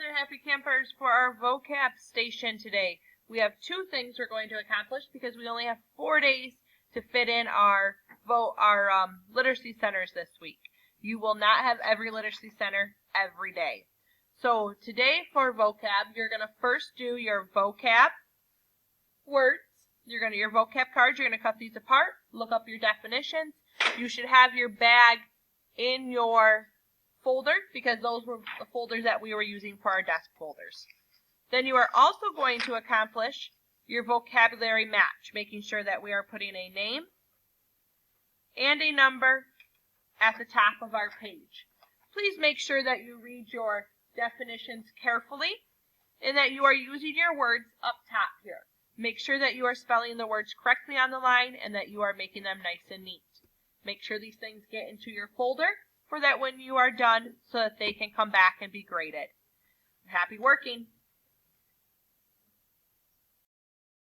there, happy campers. For our vocab station today, we have two things we're going to accomplish because we only have 4 days to fit in our literacy centers this week. You will not have every literacy center every day. So today for vocab, you're going to first do your vocab words. Your vocab cards, you're going to cut these apart, look up your definitions. You should have your bag in your folder because those were the folders that we were using for our desk folders. Then you are also going to accomplish your vocabulary match, making sure that we are putting a name and a number at the top of our page. Please make sure that you read your definitions carefully and that you are using your words up top here. Make sure that you are spelling the words correctly on the line and that you are making them nice and neat. Make sure these things get into your folder for that when you are done so that they can come back and be graded. Happy working!